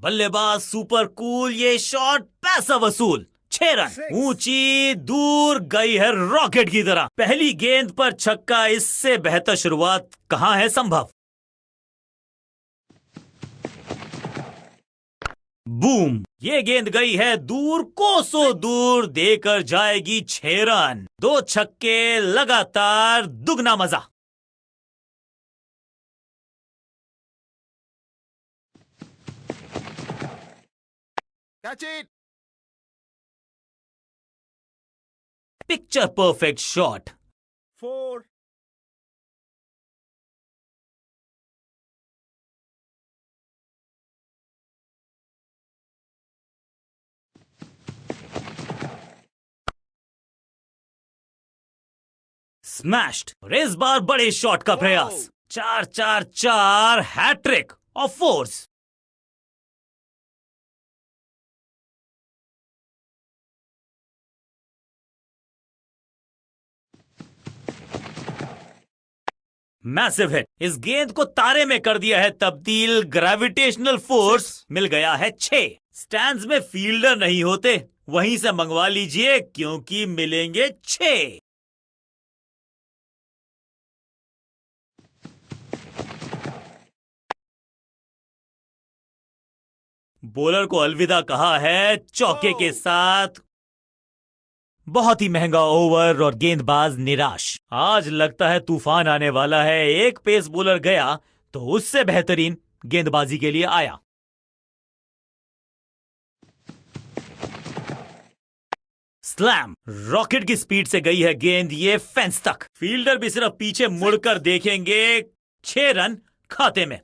बल्लेबाज super cool, ये shot पैसा वसूल। 6 रन, ऊंची दूर गई है रॉकेट की तरह। पहली गेंद पर छक्का, इससे बेहतर शुरुआत कहां है संभव। बूम, ये गेंद गई है दूर, कोसों दूर, देकर जाएगी 6 रन। 2 छक्के लगातार, दुगना मजा। Catch it! Picture perfect shot. 4. Smashed, और इस बार बड़े शॉट का प्रयास। 4-4-4, hattrick of fours. Massive hit, इस गेंद को तारे में कर दिया है तब्दील। ग्रेविटेशनल फोर्स मिल गया है 6। स्टैंड्स में फील्डर नहीं होते, वहीं से मंगवा लीजिए क्योंकि मिलेंगे 6। बॉलर को अलविदा कहा है चौके के साथ। बहुत ही महंगा ओवर और गेंदबाज निराश। आज लगता है तूफान आने वाला है। एक पेस बॉलर गया तो उससे बेहतरीन गेंदबाजी के लिए आया। स्लैम, रॉकेट की स्पीड से गई है गेंद, ये फेंस तक। फील्डर भी सिर्फ पीछे मुड़कर देखेंगे। 6 रन खाते में।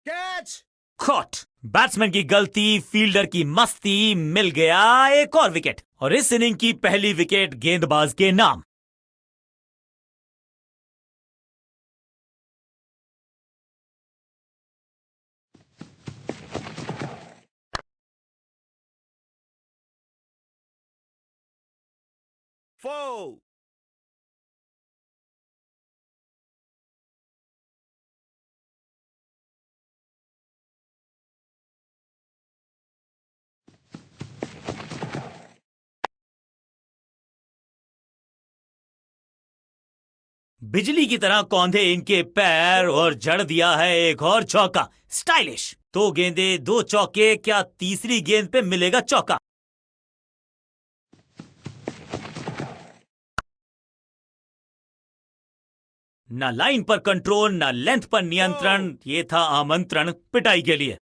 Catch! कॉट, बैट्समैन की गलती, फील्डर की मस्ती, मिल गया एक और विकेट। और इस इनिंग की पहली विकेट गेंदबाज के नाम। Four. बिजली की तरह कौंधे इनके पैर और जड़ दिया है एक और चौका। स्टाइलिश, 2 गेंदे 2 चौके, क्या तीसरी गेंद पे मिलेगा चौका। ना लाइन पर कंट्रोल, ना लेंथ पर नियंत्रण, ये था आमंत्रण पिटाई के लिए।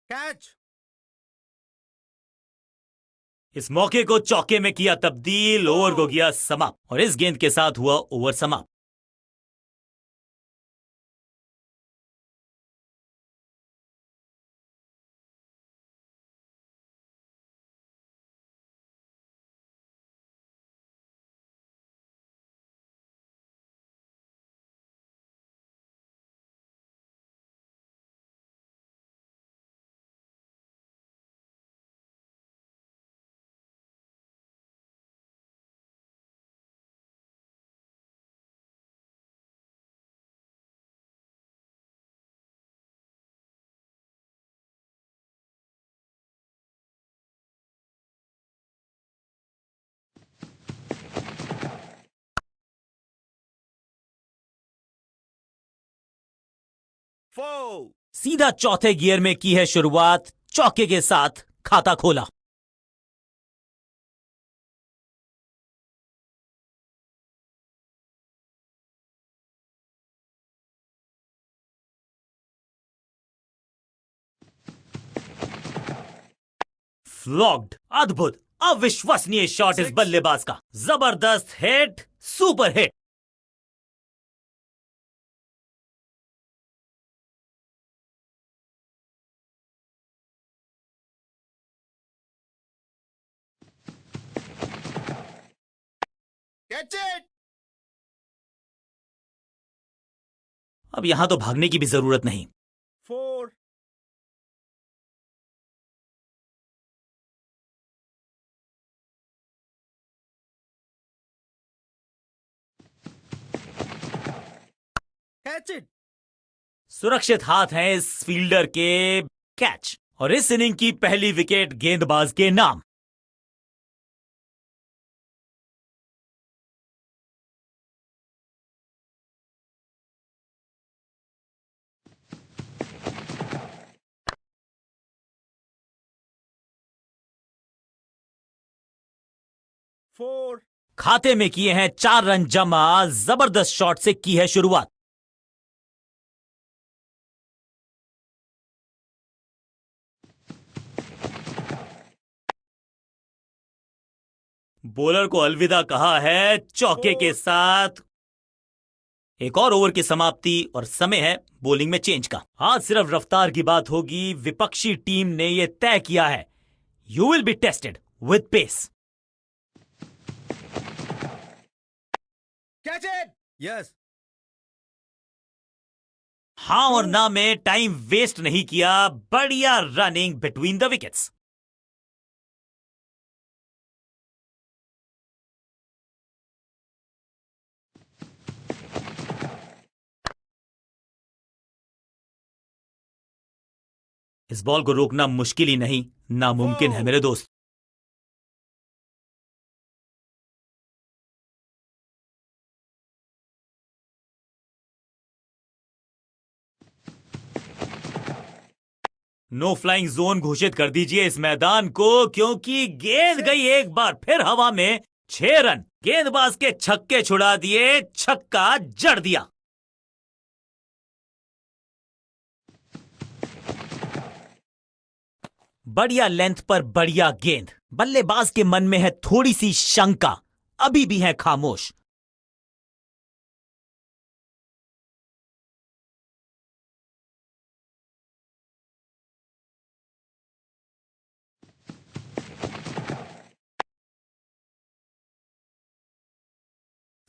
Catch! इस मौके को चौके में किया तब्दील, ओवर को किया समाप्त, और इस गेंद के साथ हुआ ओवर समाप्त। Four. सीधा चौथे गियर में की है शुरुआत, चौके के साथ खाता खोला। फ्लॉग्ड, अद्भुत, अविश्वसनीय शॉट इस बल्लेबाज का। जबरदस्त hit, super hit. Catch it! अब यहां तो भागने की भी जरूरत नहीं। Catch it. सुरक्षित हाथ हैं इस फील्डर के। कैच। और इस इनिंग की पहली विकेट गेंदबाज के नाम। Four. खाते में किए हैं 4 रन जमा। जबरदस्त शॉट से की है शुरुआत। बॉलर को अलविदा कहा है चौके के साथ। एक और ओवर की समाप्ति और समय है बॉलिंग में चेंज का। आज सिर्फ रफ्तार की बात होगी। विपक्षी टीम ने यह तय किया है, you will be tested with pace. Catch it. Yes. हां और ना में टाइम वेस्ट नहीं किया। बढ़िया रनिंग बिटवीन द विकेट्स। इस बॉल को रोकना मुश्किल ही नहीं, नामुमकिन है मेरे दोस्त। नो फ्लाइंग जोन घोषित कर दीजिए इस मैदान को, क्योंकि गेंद गई एक बार फिर हवा में। 6 रन। गेंदबाज के छक्के छुड़ा दिए, छक्का जड़ दिया। बढ़िया लेंथ पर बढ़िया गेंद। बल्लेबाज के मन में है थोड़ी सी शंका, अभी भी है खामोश।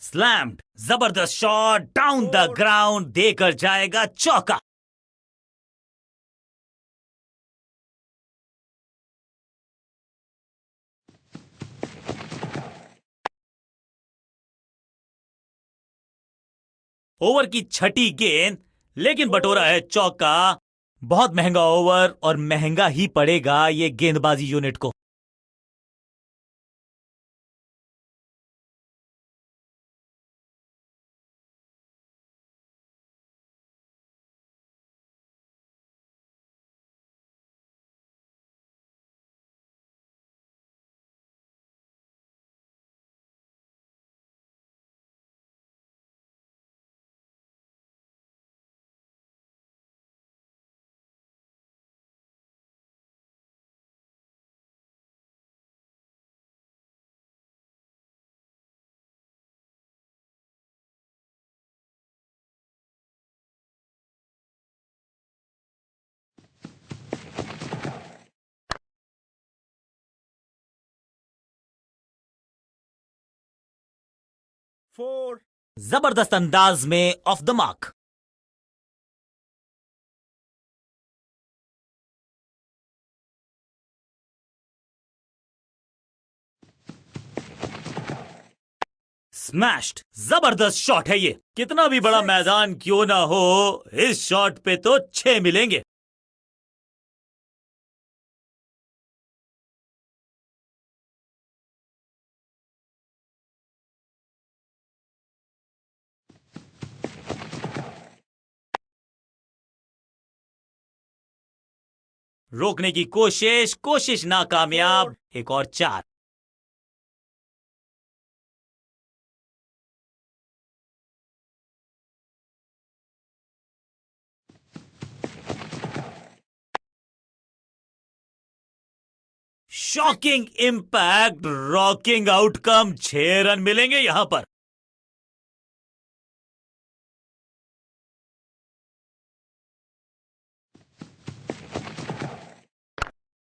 स्लैम्ड। जबरदस्त शॉट डाउन द ग्राउंड, देकर जाएगा चौका। ओवर की छठी गेंद, लेकिन बटोरा है चौका। बहुत महंगा ओवर और महंगा ही पड़ेगा ये गेंदबाजी यूनिट को। Four. जबरदस्त अंदाज में ऑफ द मार्क। स्मैश्ड। जबरदस्त शॉट है ये। कितना भी बड़ा मैदान क्यों ना हो, इस शॉट पे तो 6 मिलेंगे। रोकने की कोशिश नाकामयाब। एक और 4। Shocking impact, rocking outcome. 6 run मिलेंगे यहां पर।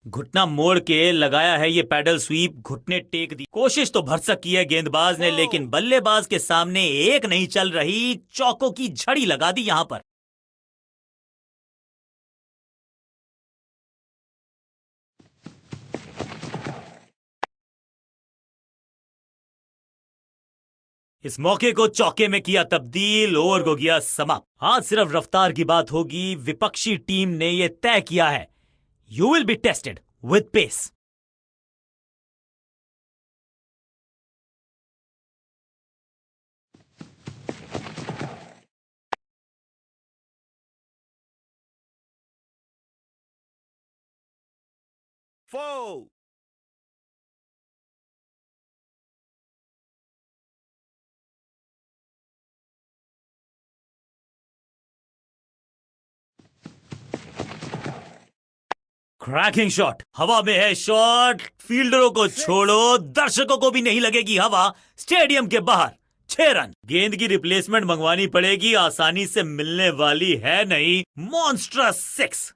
घुटना मोड़ के लगाया है ये पैडल स्वीप। घुटने टेक दी। कोशिश तो भरसक की है गेंदबाज ने, लेकिन बल्लेबाज के सामने एक नहीं चल रही। चौकों की झड़ी लगा दी यहां पर। इस मौके को चौके में किया तब्दील, ओवर को किया समाप्त। आज सिर्फ रफ्तार की बात होगी। विपक्षी टीम ने यह तय किया है, you will be tested with pace. Four. Cracking shot, हवा में है शॉट। फील्डरों को छोड़ो, दर्शकों को भी नहीं लगेगी हवा। स्टेडियम के बाहर 6 रन। गेंद की रिप्लेसमेंट मंगवानी पड़ेगी, आसानी से मिलने वाली है नहीं। Monstrous 6।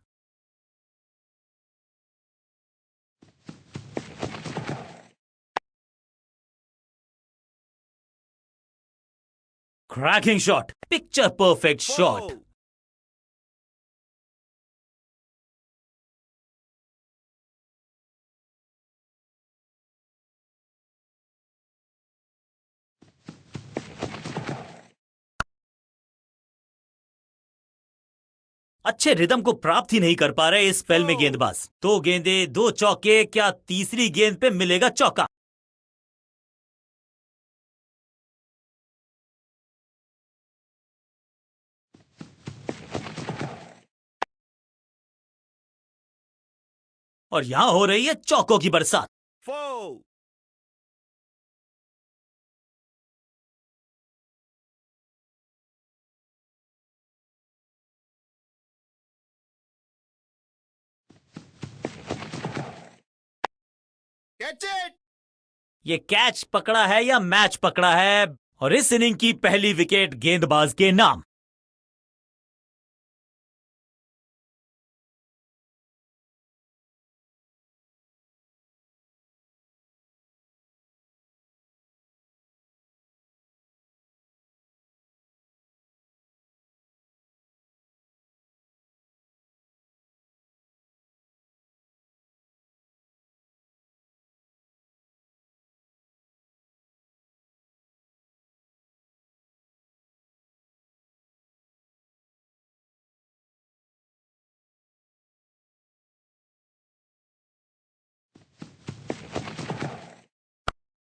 Cracking shot, picture perfect shot. Four. अच्छे रिदम को प्राप्त ही नहीं कर पा रहे इस स्पेल में गेंदबाज। 2 गेंदे 2 चौके, क्या तीसरी गेंद पे मिलेगा चौका? और यहां हो रही है चौकों की बरसात। Four. Catch it. ये कैच पकड़ा है या मैच पकड़ा है? और इस इनिंग की पहली विकेट गेंदबाज के नाम।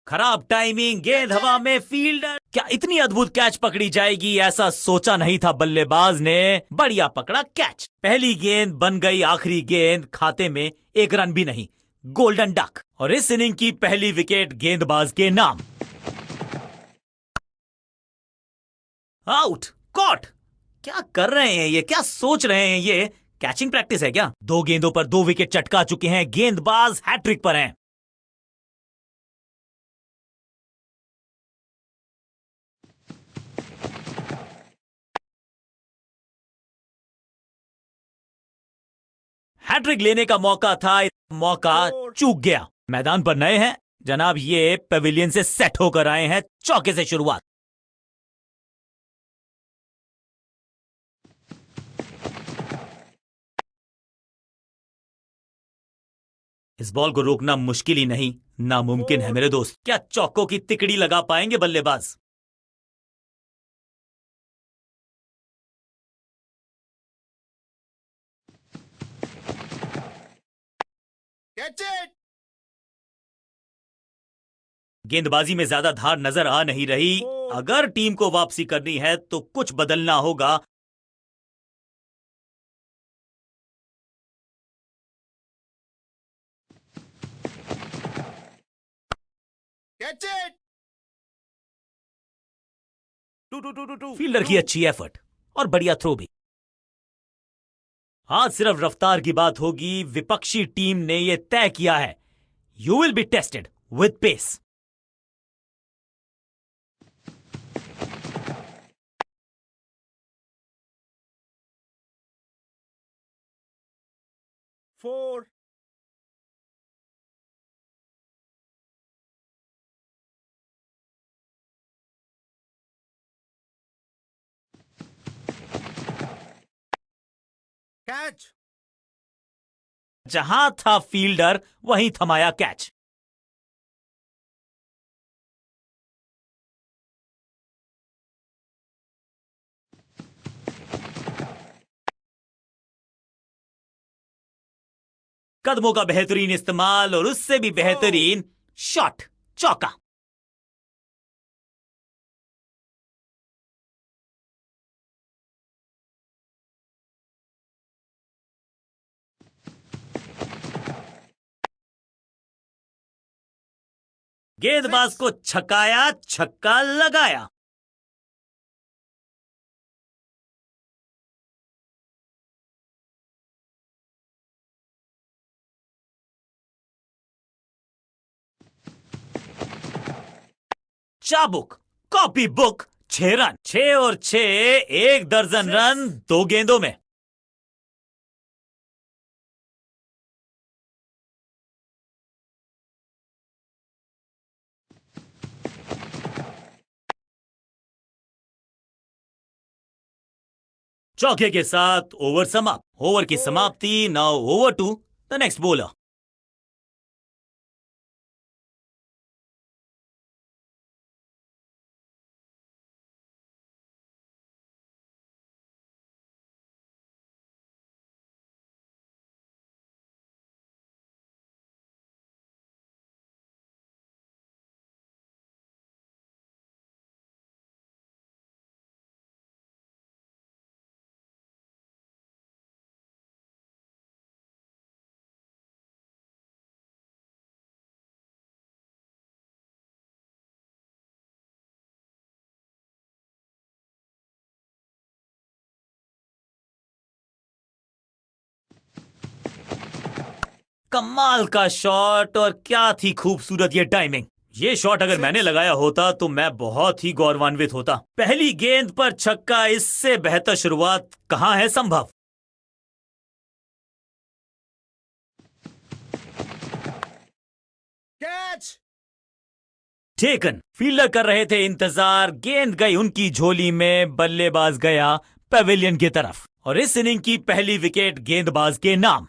खराब टाइमिंग, गेंद हवा में, फील्डर। क्या इतनी अद्भुत कैच पकड़ी जाएगी, ऐसा सोचा नहीं था बल्लेबाज ने। बढ़िया पकड़ा कैच। पहली गेंद बन गई आखिरी गेंद, खाते में 1 रन भी नहीं। Golden duck. और इस इनिंग की पहली विकेट गेंदबाज के नाम। Out, caught. क्या कर रहे हैं ये, क्या सोच रहे हैं ये? कैचिंग प्रैक्टिस है क्या? 2 गेंदों पर 2 विकेट चटका चुके हैं गेंदबाज, हैट्रिक पर हैं। हैट्रिक लेने का मौका था, मौका चूक गया। मैदान पर नए हैं जनाब, ये पेविलियन से सेट होकर आए हैं। चौके से शुरुआत। इस बॉल को रोकना मुश्किल ही नहीं, नामुमकिन है मेरे दोस्त। क्या चौकों की तिकड़ी लगा पाएंगे बल्लेबाज? Catch it. गेंदबाजी में ज्यादा धार नजर आ नहीं रही। अगर टीम को वापसी करनी है तो कुछ बदलना होगा। Catch it. Two. फील्डर की अच्छी एफर्ट और बढ़िया थ्रो भी। आज सिर्फ रफ्तार की बात होगी। विपक्षी टीम ने यह तय किया है, you will be tested with pace. Four. Catch. जहां था फील्डर वहीं थमाया कैच। कदमों का बेहतरीन इस्तेमाल और उससे भी बेहतरीन शॉट, चौका। गेंदबाज को छकाया, छक्का लगाया। चाबुक, कॉपी बुक, 6 रन। 6 और 6, 1 दर्जन रन 2 गेंदों में। चौके के साथ ओवर समाप्त। ओवर की समाप्ति। Now over to the next bowler. कमाल का शॉट, और क्या थी खूबसूरत ये टाइमिंग। ये शॉट अगर मैंने लगाया होता तो मैं बहुत ही गौरवान्वित होता। पहली गेंद पर छक्का, इससे बेहतर शुरुआत कहां है संभव। कैच। टेकन। फील्डर कर रहे थे इंतजार, गेंद गई उनकी झोली में, बल्लेबाज गया पवेलियन की तरफ, और इस इनिंग की पहली विकेट गेंदबाज के नाम।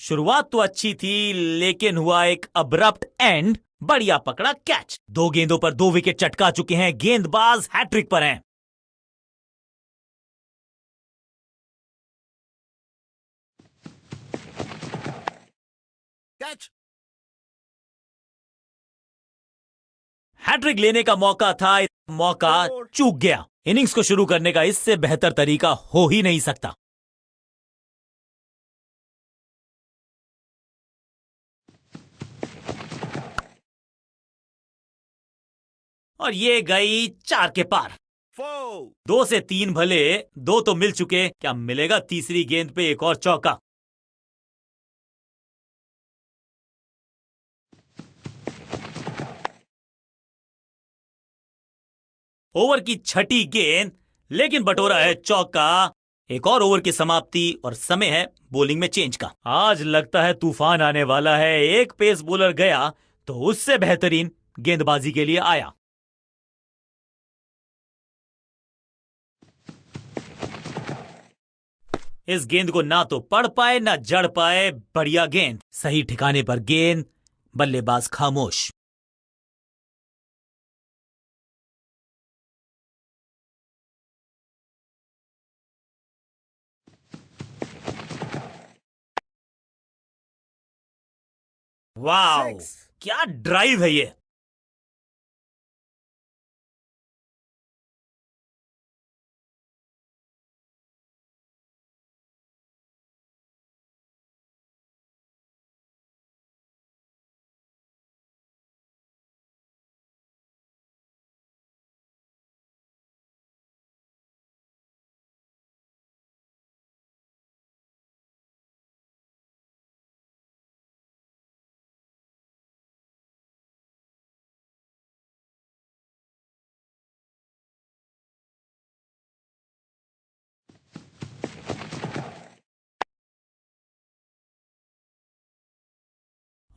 शुरुआत तो अच्छी थी, लेकिन हुआ एक अब्रप्ट एंड। बढ़िया पकड़ा कैच। 2 गेंदों पर 2 विकेट चटका चुके हैं, गेंदबाज हैट्रिक पर हैं। कैच। हैट्रिक लेने का मौका था, मौका चूक गया। इनिंग्स को शुरू करने का इससे बेहतर तरीका हो ही नहीं सकता। और ये गई 4 के पार। 4। 2 से 3 भले, 2 तो मिल चुके, क्या मिलेगा तीसरी गेंद पे एक और चौका। ओवर की छठी गेंद, लेकिन बटोरा है चौका। एक और ओवर की समाप्ति और समय है बॉलिंग में चेंज का। आज लगता है तूफान आने वाला है। एक पेस बॉलर गया तो उससे बेहतरीन गेंदबाजी के लिए आया। इस गेंद को ना तो पढ़ पाए ना जड़ पाए। बढ़िया गेंद, सही ठिकाने पर गेंद, बल्लेबाज खामोश। वाओ, 6। क्या ड्राइव है ये।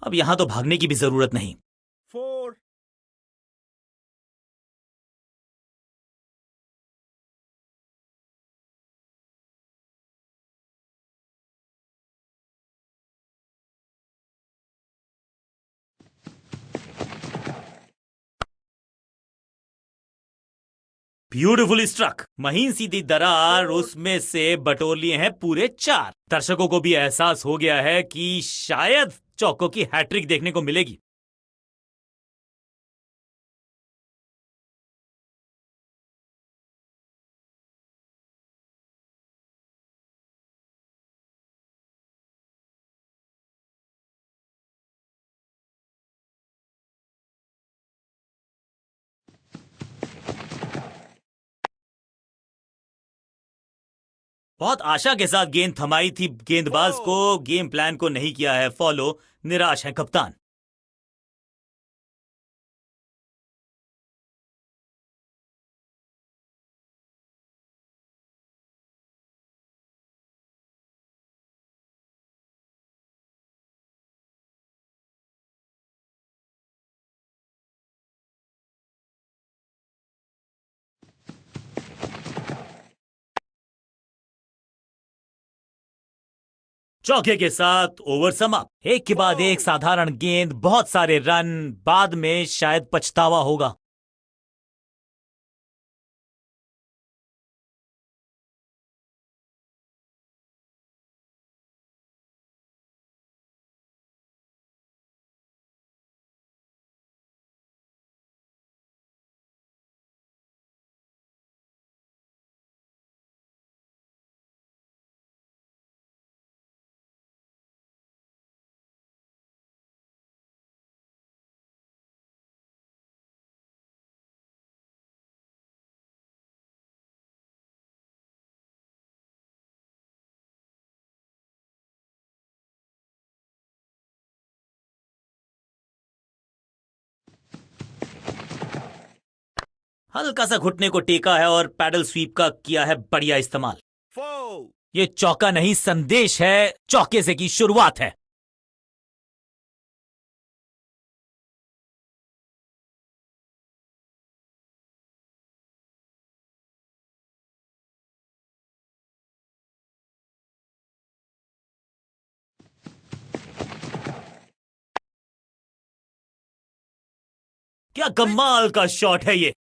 अब यहां तो भागने की भी जरूरत नहीं। 4। Beautifully struck. महीन सीधी दरार, उसमें से बटोर लिए हैं पूरे 4। दर्शकों को भी एहसास हो गया है कि शायद चौकों की हैट्रिक देखने को मिलेगी। बहुत आशा के साथ गेंद थमाई थी गेंदबाज को, गेम प्लान को नहीं किया है फॉलो, निराश है कप्तान। चौके के साथ ओवर समाप्त। एक के बाद एक साधारण गेंद, बहुत सारे रन, बाद में शायद पछतावा होगा। हल्का सा घुटने को टेका है और पैडल स्वीप का किया है बढ़िया इस्तेमाल। 4. ये चौका नहीं, संदेश है, चौके से की शुरुआत है। क्या कमाल का शॉट है ये।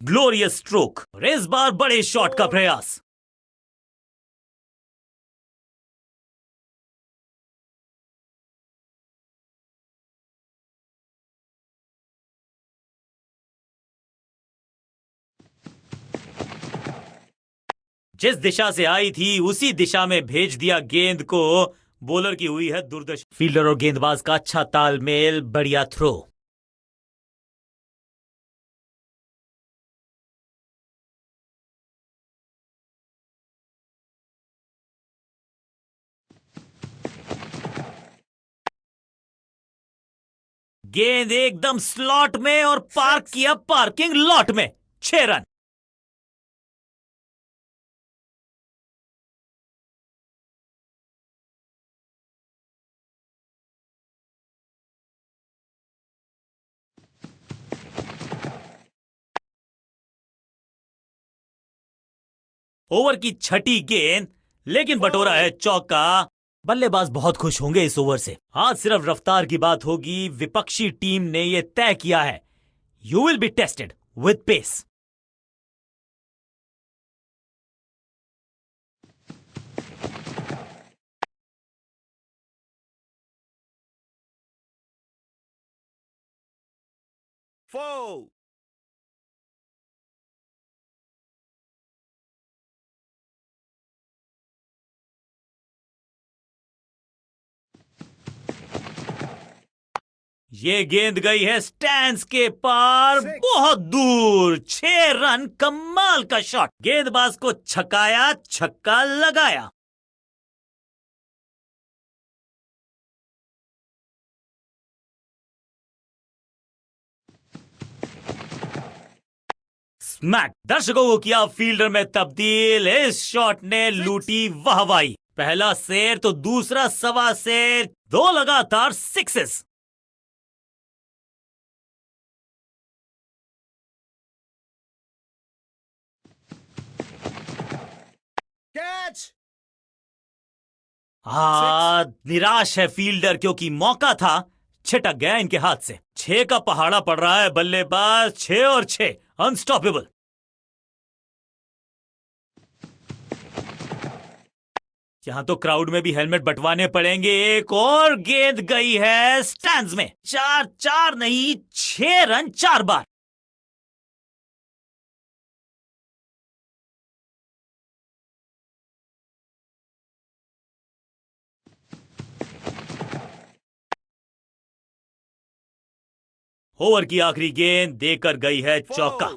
ग्लोरियस स्ट्रोक, इस बार बड़े शॉट का प्रयास। जिस दिशा से आई थी उसी दिशा में भेज दिया गेंद को। बॉलर की हुई है दुर्दशा। फील्डर और गेंदबाज का अच्छा तालमेल, बढ़िया थ्रो। गेंद एकदम स्लॉट में और पार्क किया पार्किंग लॉट में। 6 रन। ओवर की छठी गेंद, लेकिन बटोरा है चौका। बल्लेबाज बहुत खुश होंगे इस ओवर से। आज सिर्फ रफ्तार की बात होगी। विपक्षी टीम ने यह तय किया है, you will be tested with pace. Four. ये गेंद गई है स्टैंड्स के पार, बहुत दूर। 6 रन, कमाल का शॉट। गेंदबाज को छकाया, छक्का लगाया। स्मैक। दर्शकों को किया फील्डर में तब्दील। इस शॉट ने लूटी वाहवाही। पहला शेर तो दूसरा सवा शेर, 2 लगातार सिक्सेस। Catch. निराश है फील्डर क्योंकि मौका था, छिटक गया इनके हाथ से। 6 का पहाड़ा पड़ रहा है बल्लेबाज, 6 और 6, अनस्टॉपेबल। यहां तो क्राउड में भी हेलमेट बंटवाने पड़ेंगे। एक और गेंद गई है स्टैंड्स में। 4 नहीं, 6 रन 4 बार। ओवर की आखिरी गेंद देकर गई है चौका। 4.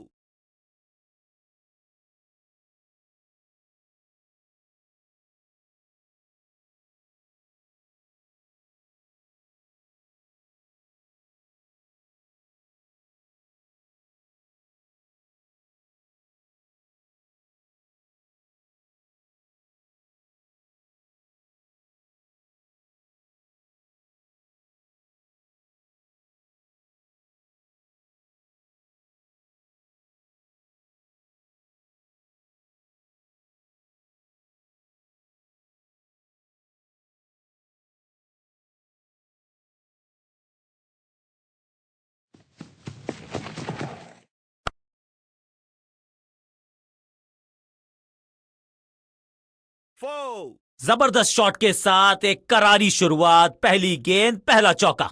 Four. जबरदस्त शॉट के साथ एक करारी शुरुआत। पहली गेंद, पहला चौका।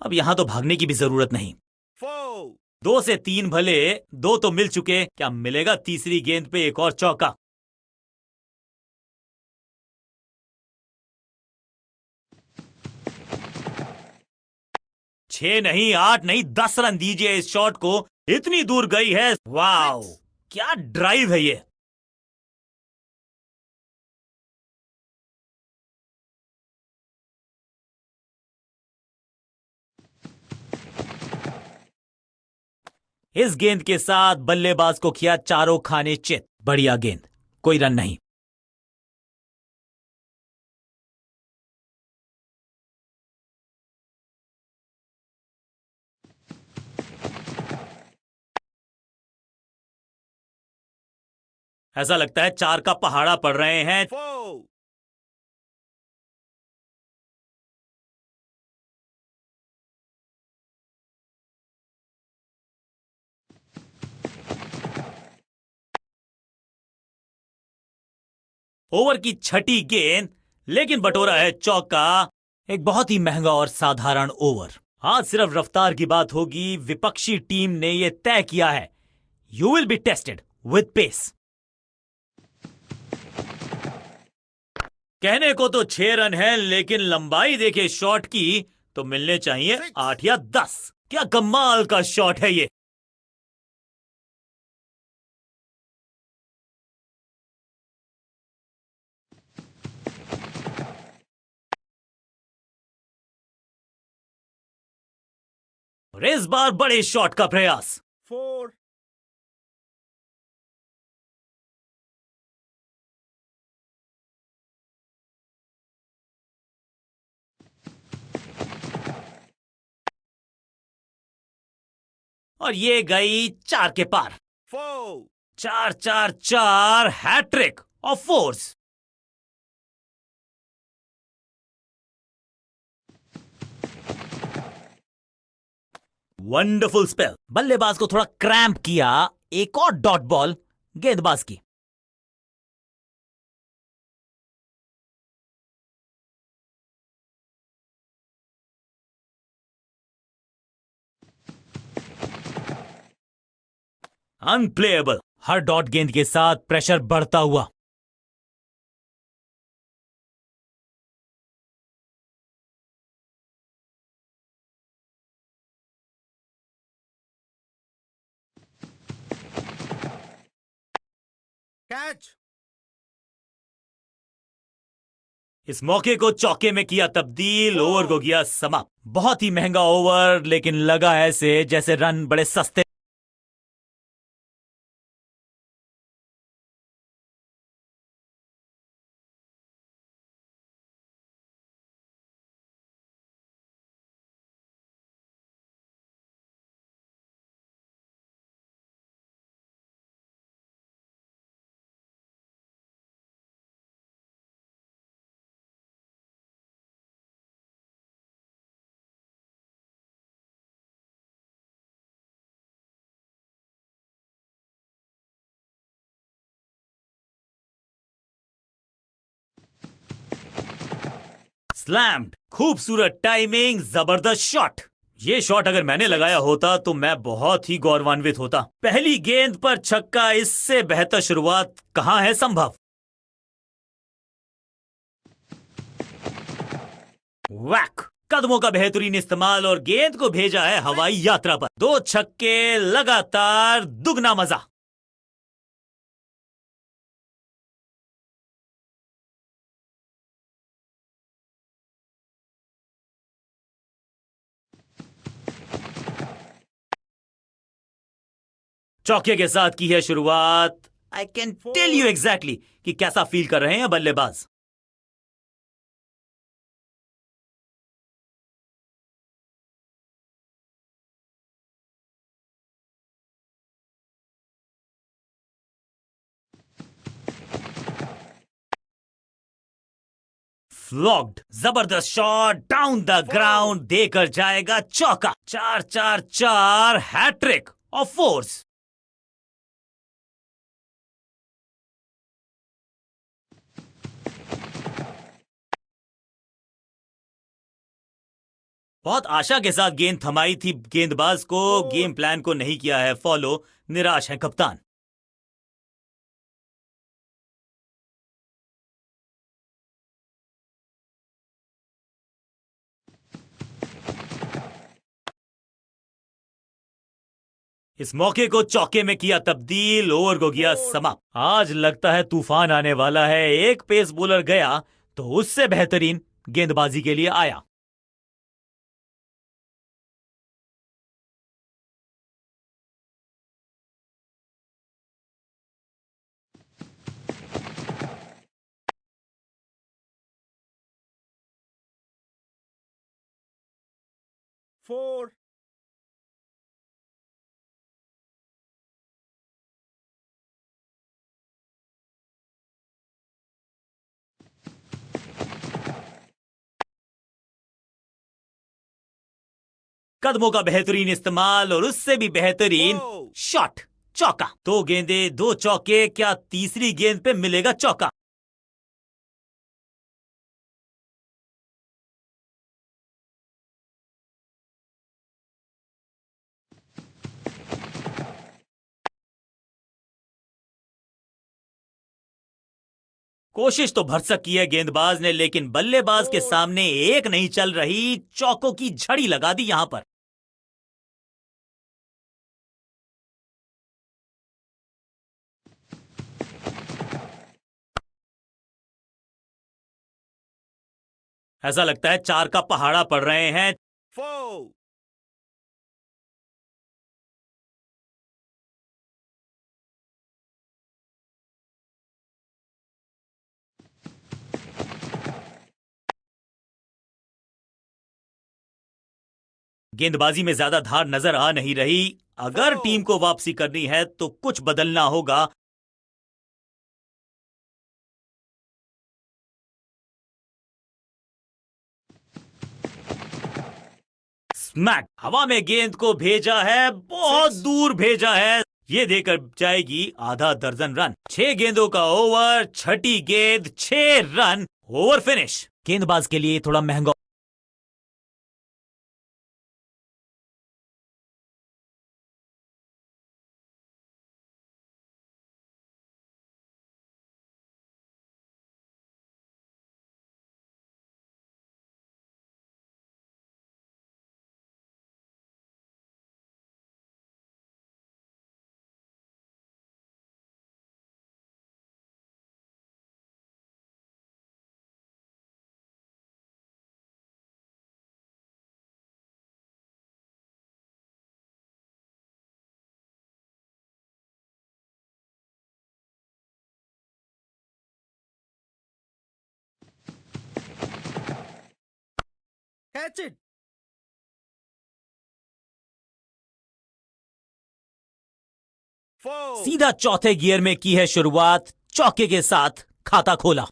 अब यहां तो भागने की भी जरूरत नहीं। 4. 2 से 3 भले, 2 तो मिल चुके, क्या मिलेगा तीसरी गेंद पे एक और चौका? 6 नहीं, 8 नहीं, 10 रन दीजिए इस शॉट को। इतनी दूर गई है, वाओ, क्या ड्राइव है ये। इस गेंद के साथ बल्लेबाज को किया चारों खाने चित। बढ़िया गेंद, कोई रन नहीं। ऐसा लगता है 4 का पहाड़ा पड़ रहे हैं। 4. ओवर की छठी गेंद, लेकिन बटोरा है चौका। एक बहुत ही महंगा और साधारण ओवर। आज सिर्फ रफ्तार की बात होगी। विपक्षी टीम ने यह तय किया है, you will be tested with pace. कहने को तो 6 रन है, लेकिन लंबाई देखे शॉट की तो मिलने चाहिए 8 या 10। क्या कमाल का शॉट है ये। और इस बार बड़े शॉट का प्रयास। 4. और ये गई 4 के पार। 4. 4 4 4, hattrick of fours. Wonderful spell. बल्लेबाज को थोड़ा क्रैम्प किया। एक और डॉट बॉल गेंदबाज की। अनप्लेएबल। हर डॉट गेंद के साथ प्रेशर बढ़ता हुआ। Catch. इस मौके को चौके में किया तब्दील, ओवर को किया समाप्त। बहुत ही महंगा ओवर, लेकिन लगा ऐसे जैसे रन बड़े सस्ते। स्लैम्ड। खूबसूरत टाइमिंग, जबरदस्त शॉट। ये शॉट अगर मैंने लगाया होता तो मैं बहुत ही गौरवान्वित होता। पहली गेंद पर छक्का, इससे बेहतर शुरुआत कहां है संभव। वैक। कदमों का बेहतरीन इस्तेमाल और गेंद को भेजा है हवाई यात्रा पर। 2 छक्के लगातार, दुगना मजा। चौके के साथ की है शुरुआत। I can tell you exactly कि कैसा फील कर रहे हैं बल्लेबाज। फ्लॉग्ड। जबरदस्त शॉट डाउन द ग्राउंड, देकर जाएगा चौका। 4-4-4 हैट्रिक ऑफ फोर्स। बहुत आशा के साथ गेंद थमाई थी गेंदबाज को। गेम प्लान को नहीं किया है फॉलो। निराश है कप्तान। इस मौके को चौके में किया तब्दील, ओवर को किया समाप्त। आज लगता है तूफान आने वाला है। एक पेस बॉलर गया तो उससे बेहतरीन गेंदबाजी के लिए आया। Four. कदमों का बेहतरीन इस्तेमाल और उससे भी बेहतरीन Whoa. शॉट। चौका। 2 गेंदे 2 चौके, क्या तीसरी गेंद पे मिलेगा चौका। कोशिश तो भरसक की है गेंदबाज ने, लेकिन बल्लेबाज के सामने एक नहीं चल रही। चौकों की झड़ी लगा दी यहां पर। ऐसा लगता है 4 का पहाड़ा पड़ रहे हैं। Four. गेंदबाजी में ज्यादा धार नजर आ नहीं रही। अगर टीम को वापसी करनी है तो कुछ बदलना होगा। स्मैक। हवा में गेंद को भेजा है, बहुत दूर भेजा है। ये देकर जाएगी आधा दर्जन रन। 6 गेंदों का ओवर, छठी गेंद 6 रन, ओवर फिनिश। गेंदबाज के लिए थोड़ा महंगा। Catch it. Four. सीधा चौथे गियर में की है शुरुआत। चौके के साथ खाता खोला।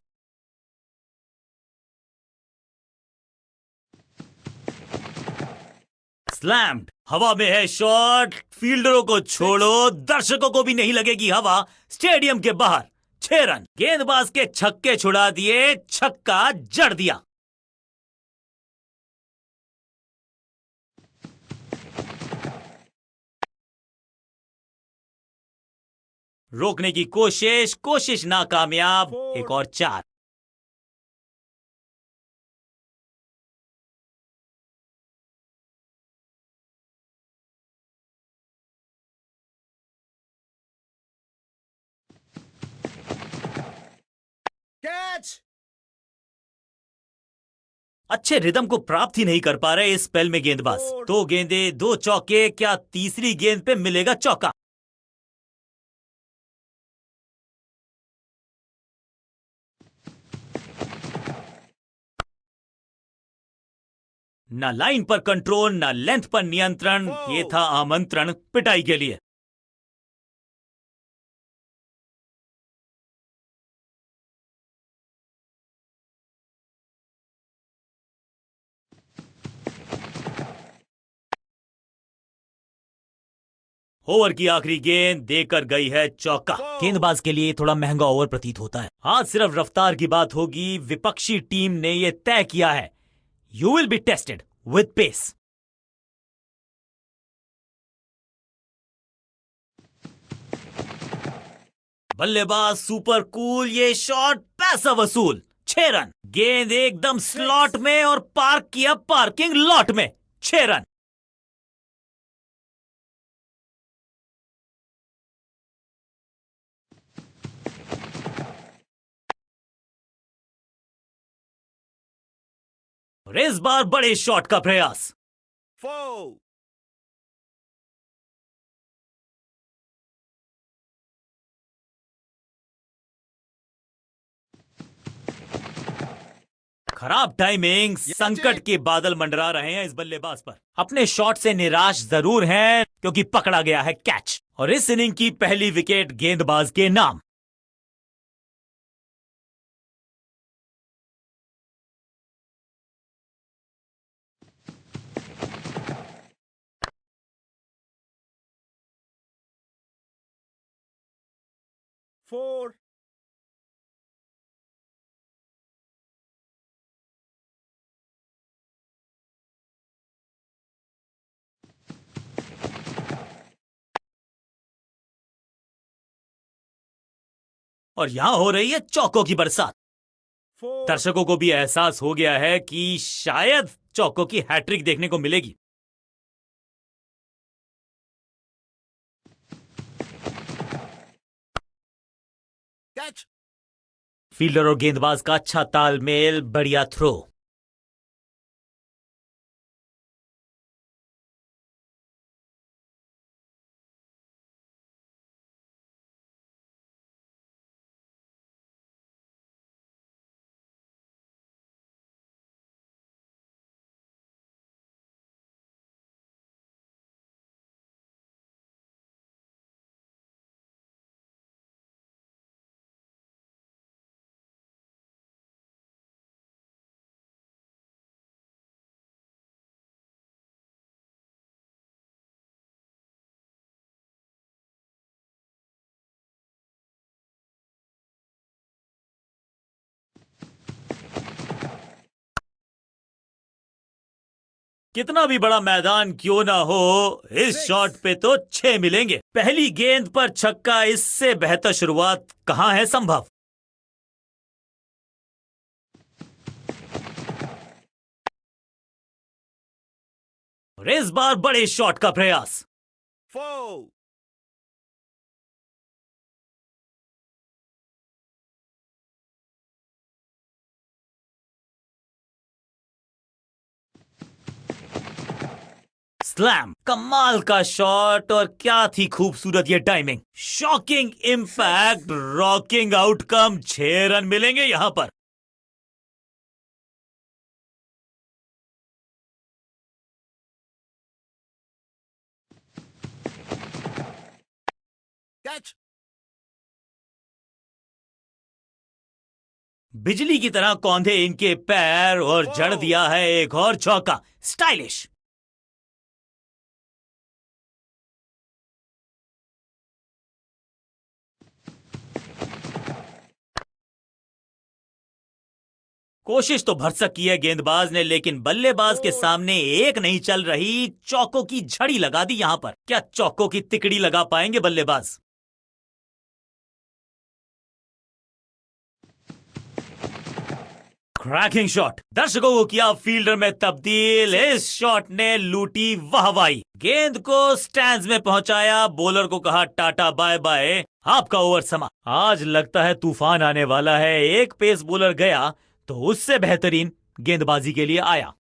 स्लैम्ड। हवा में है शॉट। फील्डरों को छोड़ो, दर्शकों को भी नहीं लगेगी हवा। स्टेडियम के बाहर 6 रन। गेंदबाज के छक्के छुड़ा दिए, छक्का जड़ दिया। रोकने की कोशिश नाकामयाब। 4 एक और 4। Catch! अच्छे रिदम को प्राप्त ही नहीं कर पा रहे इस स्पेल में गेंदबाज। 4 2 गेंदे 2 चौके, क्या तीसरी गेंद पे मिलेगा चौका? ना लाइन पर कंट्रोल, ना लेंथ पर नियंत्रण। ये था आमंत्रण पिटाई के लिए। ओवर की आखिरी गेंद देकर गई है चौका। गेंदबाज के लिए थोड़ा महंगा ओवर प्रतीत होता है। आज सिर्फ रफ्तार की बात होगी। विपक्षी टीम ने यह तय किया है, you will be tested with pace. बल्लेबाज सुपर कूल, ये शॉट पैसा वसूल। 6 रन। गेंद एकदम स्लॉट में और पार्क किया पार्किंग लॉट में। 6 रन। और इस बार बड़े शॉट का प्रयास। 4 खराब टाइमिंग। संकट के बादल मंडरा रहे हैं इस बल्लेबाज पर। अपने शॉट से निराश जरूर हैं क्योंकि पकड़ा गया है कैच। और इस इनिंग की पहली विकेट गेंदबाज के नाम।4 और यहां हो रही है चौकों की बरसात। 4 दर्शकों को भी एहसास हो गया है कि शायद चौकों की हैट्रिक देखने को मिलेगी। Catch! फील्डर और गेंदबाज का अच्छा तालमेल, बढ़िया थ्रो। कितना भी बड़ा मैदान क्यों ना हो, इस शॉट पे तो 6 मिलेंगे। पहली गेंद पर छक्का, इससे बेहतर शुरुआत कहां है संभव। और इस बार बड़े शॉट का प्रयास। 4 स्लैम। कमाल का शॉट और क्या थी खूबसूरत ये timing. Shocking impact, rocking outcome. 6 run मिलेंगे यहां पर। Catch! बिजली की तरह कौंधे इनके पैर और जड़ दिया है एक और चौका। स्टाइलिश। कोशिश तो भरसक की है गेंदबाज ने, लेकिन बल्लेबाज के सामने एक नहीं चल रही। चौकों की झड़ी लगा दी यहां पर। क्या चौकों की तिकड़ी लगा पाएंगे बल्लेबाज? क्रैकिंग शॉट, दर्शकों को किया फील्डर में तब्दील। इस शॉट ने लूटी वाहवाही, गेंद को स्टैंड्स में पहुंचाया, बॉलर को कहा टाटा बाय बाय, आपका ओवर समा। आज लगता है तूफान आने वाला है। एक पेस बॉलर गया तो उससे बेहतरीन गेंदबाजी के लिए आया।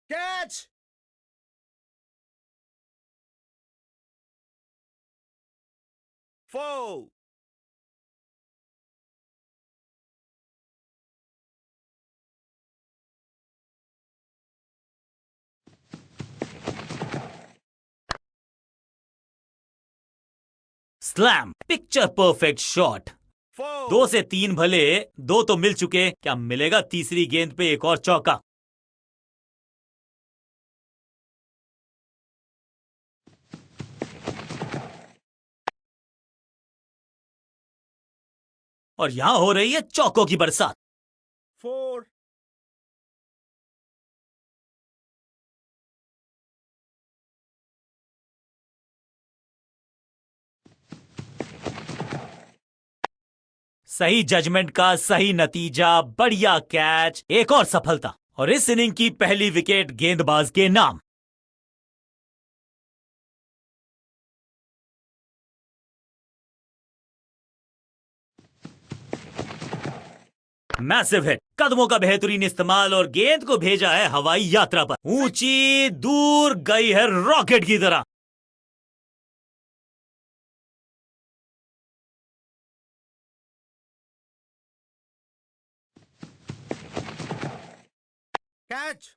Catch. 4. Slam, picture perfect shot. 4. 2 से 3 भले, 2 तो मिल चुके, क्या मिलेगा तीसरी गेंद पे एक और चौका? और यहां हो रही है चौकों की बरसात। 4. सही जजमेंट का सही नतीजा, बढ़िया कैच, एक और सफलता, और इस इनिंग की पहली विकेट गेंदबाज के नाम। मैसिव हिट, कदमों का बेहतरीन इस्तेमाल और गेंद को भेजा है हवाई यात्रा पर, ऊंची दूर गई है रॉकेट की तरह। Catch.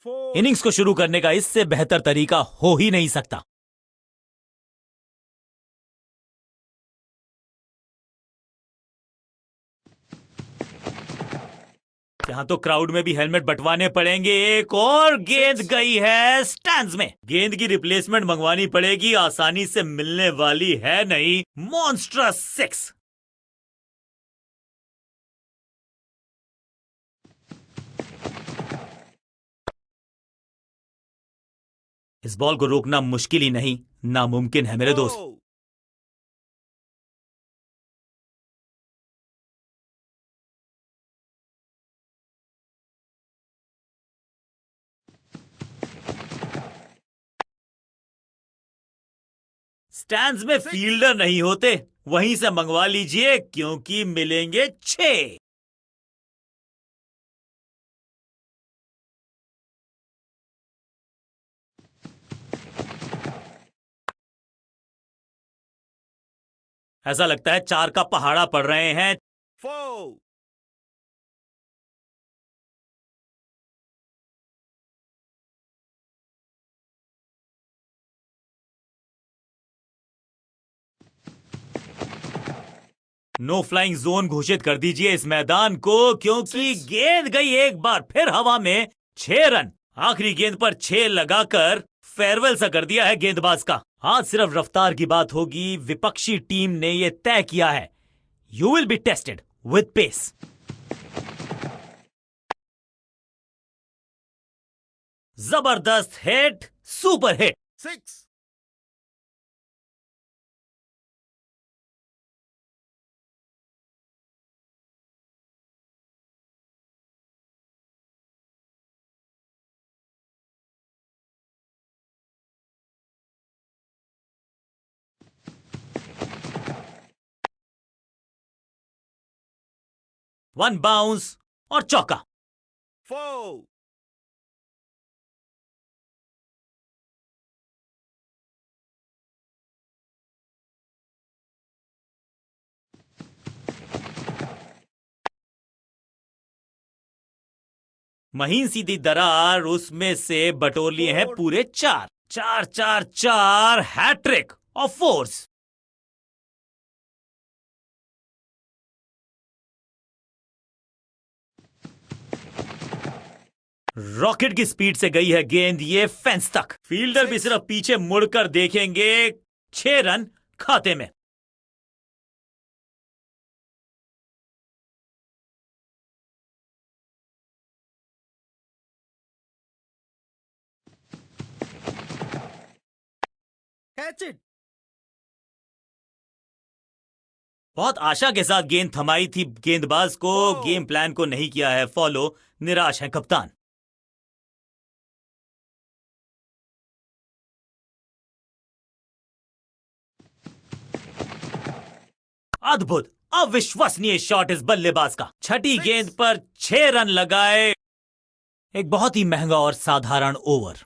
Four. इनिंग्स को शुरू करने का इससे बेहतर तरीका हो ही नहीं सकता। यहां तो क्राउड में भी हेलमेट बंटवाने पड़ेंगे। एक और गेंद गई है स्टैंड्स में। गेंद की रिप्लेसमेंट मंगवानी पड़ेगी, आसानी से मिलने वाली है नहीं। मॉन्स्ट्रस 6। इस बॉल को रोकना मुश्किल ही नहीं, नामुमकिन है मेरे दोस्त। Go. स्टैंड्स में फील्डर नहीं होते, वहीं से मंगवा लीजिए क्योंकि मिलेंगे 6। ऐसा लगता है 4 का पहाड़ा पड़ रहे हैं। 4. नो फ्लाइंग जोन घोषित कर दीजिए इस मैदान को, क्योंकि गेंद गई एक बार फिर हवा में। 6 रन, आखिरी गेंद पर 6 लगाकर फेयरवेल सा कर दिया है गेंदबाज का। आज सिर्फ रफ्तार की बात होगी, विपक्षी टीम ने यह तय किया है। You will be tested with pace. जबरदस्त hit, super hit. 6. One bounce, और चौका। 4, महीन सीधी दरार, उसमें से बटोर लिए हैं 4, पूरे चार। चार चार चार, हैट्रिक ऑफ फोर्स। रॉकेट की स्पीड से गई है गेंद ये फेंस तक। फील्डर भी 6, सिर्फ पीछे मुड़कर देखेंगे। 6 रन खाते में। catch it. बहुत आशा के साथ गेंद थमाई थी गेंदबाज को। Oh. गेम प्लान को नहीं किया है फॉलो। निराश है कप्तान। अद्भुत, अविश्वसनीय शॉट इस बल्लेबाज का। छठी 6, गेंद पर 6 रन लगाए। एक बहुत ही महंगा और साधारण ओवर।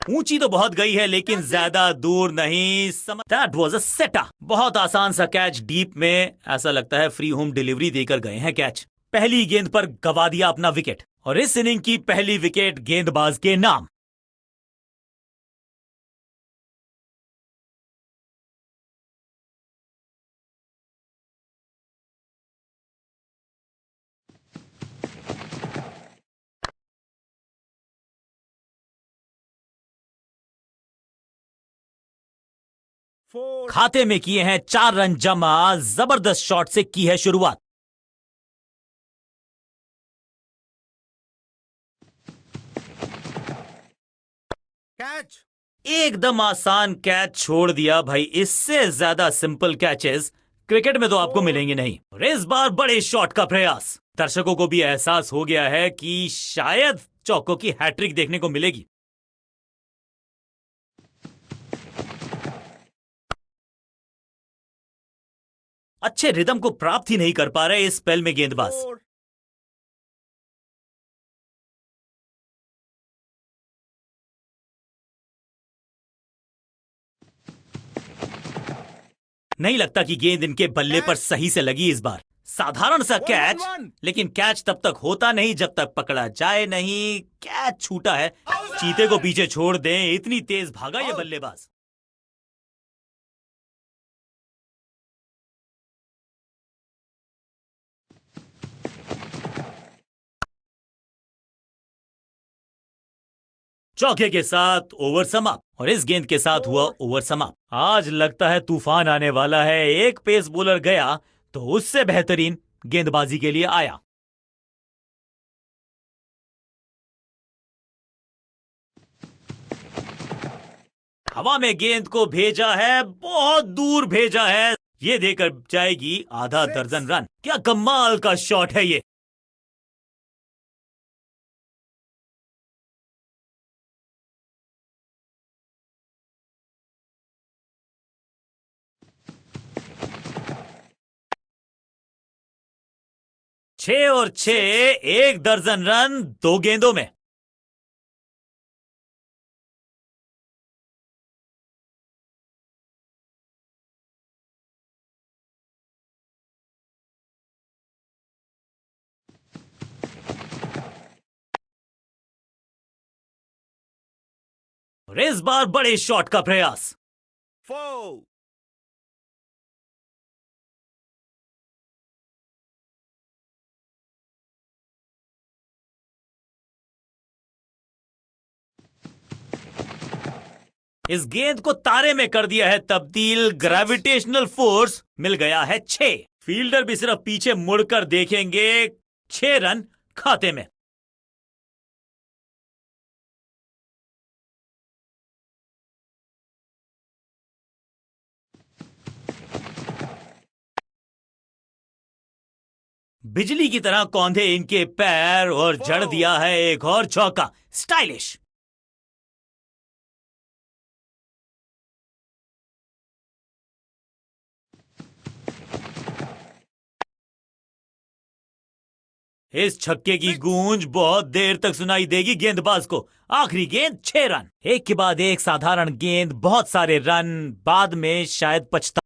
ऊंची तो बहुत गई है लेकिन ज्यादा दूर नहीं। दैट वाज अ सेटा। बहुत आसान सा कैच डीप में। ऐसा लगता है फ्री होम डिलीवरी देकर गए हैं कैच। पहली गेंद पर गवा दिया अपना विकेट और इस इनिंग की पहली विकेट गेंदबाज के नाम। Four, खाते में किए हैं 4 रन जमा। जबरदस्त शॉट से की है शुरुआत। catch. एकदम आसान कैच छोड़ दिया भाई। इससे ज्यादा सिंपल कैचेस क्रिकेट में तो आपको मिलेंगे नहीं। और इस बार बड़े शॉट का प्रयास। दर्शकों को भी एहसास हो गया है कि शायद चौकों की हैट्रिक देखने को मिलेगी। अच्छे रिदम को प्राप्त ही नहीं कर पा रहे इस स्पेल में गेंदबाज। 4, नहीं लगता कि गेंद इनके बल्ले पर Catch. सही से लगी इस बार। साधारण सा 1, कैच 1, 1. लेकिन कैच तब तक होता नहीं जब तक पकड़ा जाए नहीं। कैच छूटा है। चीते को पीछे छोड़ दें, इतनी तेज भागा ये Out. बल्लेबाज। चौके के साथ ओवर समाप्त और इस गेंद के साथ हुआ ओवर समाप्त। आज लगता है तूफान आने वाला है। एक पेस बॉलर गया तो उससे बेहतरीन गेंदबाजी के लिए आया। हवा में गेंद को भेजा है, बहुत दूर भेजा है। ये देकर जाएगी आधा 6. दर्जन रन। क्या कमाल का शॉट है ये। छह और छह, 1 दर्जन रन 2 गेंदों में। और इस बार बड़े शॉट का प्रयास। 4, इस गेंद को तारे में कर दिया है तब्दील। ग्रेविटेशनल फोर्स मिल गया है 6। फील्डर भी सिर्फ पीछे मुड़कर देखेंगे। 6 रन खाते में। बिजली की तरह कौंधे इनके पैर और जड़ दिया है एक और चौका। स्टाइलिश। इस छक्के की गूंज बहुत देर तक सुनाई देगी गेंदबाज को। आखिरी गेंद 6 रन। एक के बाद एक साधारण गेंद, बहुत सारे रन, बाद में शायद पछता।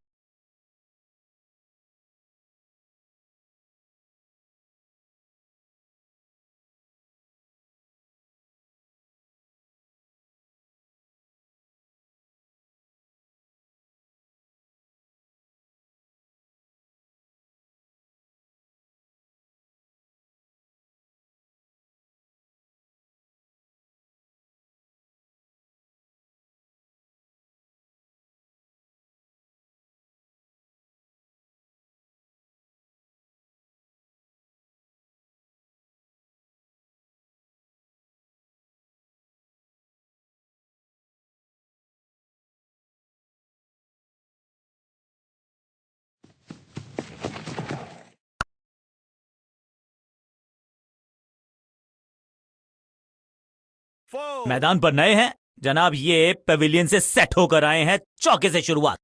Four. मैदान पर नए हैं जनाब, ये पेविलियन से सेट होकर आए हैं। चौके से शुरुआत।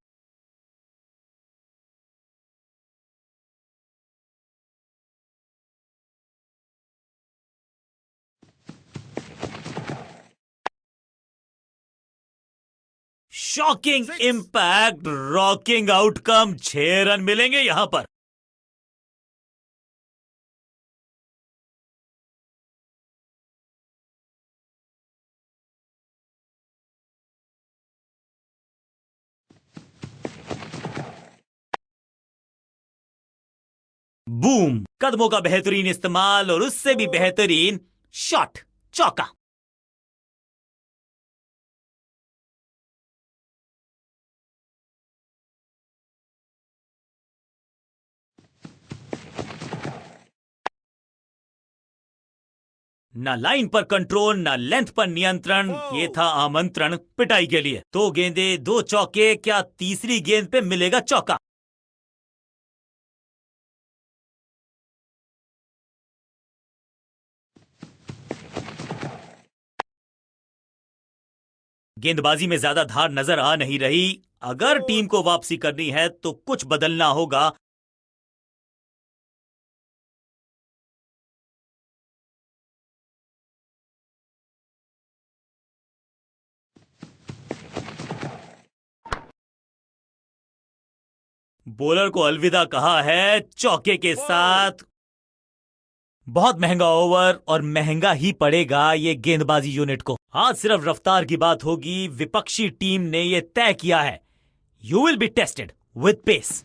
Shocking 6. Impact, rocking outcome. 6 run मिलेंगे यहां पर। बूम। कदमों का बेहतरीन इस्तेमाल और उससे भी बेहतरीन शॉट। चौका। ना लाइन पर कंट्रोल, ना लेंथ पर नियंत्रण। ये था आमंत्रण पिटाई के लिए। 2 गेंदे, 2 चौके। क्या तीसरी गेंद पे मिलेगा चौका? गेंदबाजी में ज्यादा धार नजर आ नहीं रही। अगर टीम को वापसी करनी है तो कुछ बदलना होगा। बॉलर को अलविदा कहा है चौके के साथ। बहुत महंगा ओवर और महंगा ही पड़ेगा ये गेंदबाजी यूनिट को। आज सिर्फ रफ्तार की बात होगी। विपक्षी टीम ने यह तय किया है, you will be tested with pace.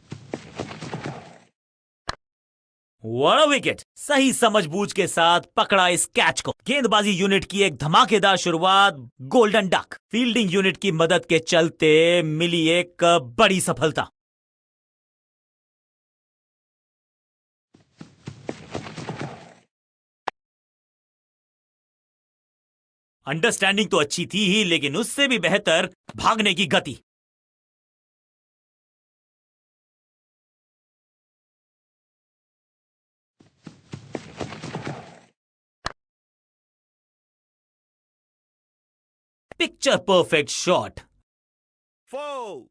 What a wicket. सही समझबूझ के साथ पकड़ा इस कैच को। गेंदबाजी यूनिट की एक धमाकेदार शुरुआत। Golden duck. फील्डिंग यूनिट की मदद के चलते मिली एक बड़ी सफलता। अंडरस्टैंडिंग तो अच्छी थी ही, लेकिन उससे भी बेहतर भागने की गति। Picture perfect shot. 4.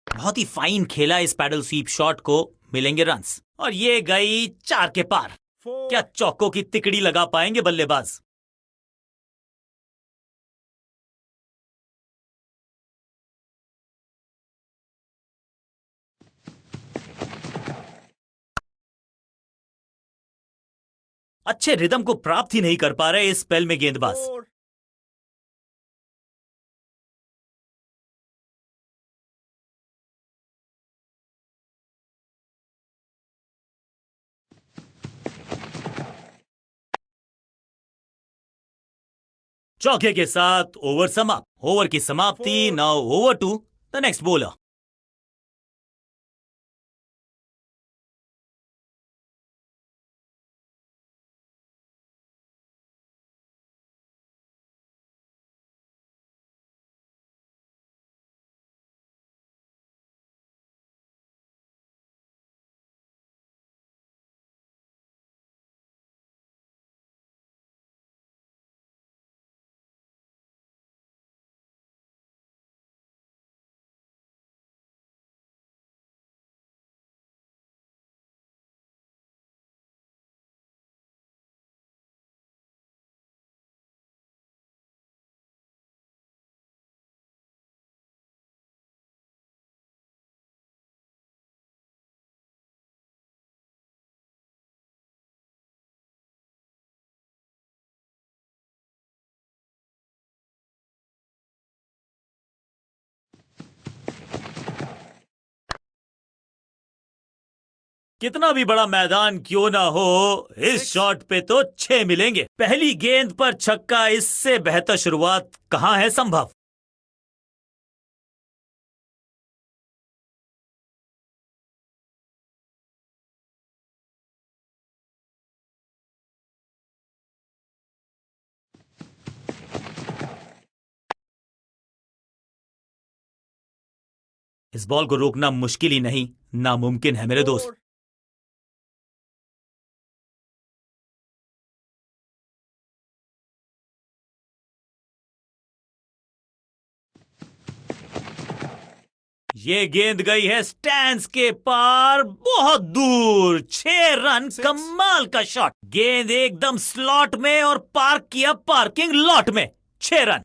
बहुत ही फाइन खेला इस पैडल स्वीप शॉट को। मिलेंगे रन्स और ये गई 4 के पार। 4. क्या चौकों की तिकड़ी लगा पाएंगे बल्लेबाज? अच्छे रिदम को प्राप्त ही नहीं कर पा रहे इस स्पेल में गेंदबाज। 4. चौके के साथ ओवर समाप्त। ओवर की समाप्ति। Now over to the next bowler. कितना भी बड़ा मैदान क्यों ना हो, इस शॉट पे तो 6 मिलेंगे। पहली गेंद पर छक्का, इससे बेहतर शुरुआत कहां है संभव। इस बॉल को रोकना मुश्किल ही नहीं, नामुमकिन है मेरे दोस्त। 4. ये गेंद गई है स्टैंड्स के पार, बहुत दूर। 6 रन। कमाल का शॉट। गेंद एकदम स्लॉट में और पार्क किया पार्किंग लॉट में। 6 रन।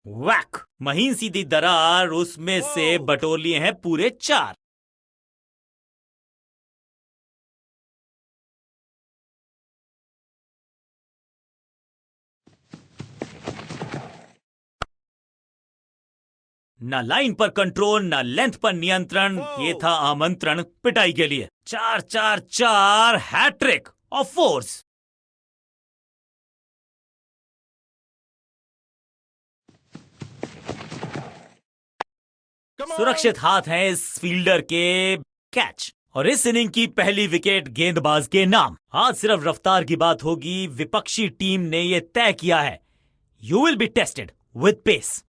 वैक। महीन सीधी दरार, उसमें से बटोर लिए हैं पूरे 4। ना लाइन पर कंट्रोल, ना लेंथ पर नियंत्रण। ये था आमंत्रण पिटाई के लिए। 4-4-4 hattrick of fours. Come on. सुरक्षित हाथ हैं इस फील्डर के। कैच। और इस इनिंग की पहली विकेट गेंदबाज के नाम। आज सिर्फ रफ्तार की बात होगी। विपक्षी टीम ने यह तय किया है, you will be tested with pace.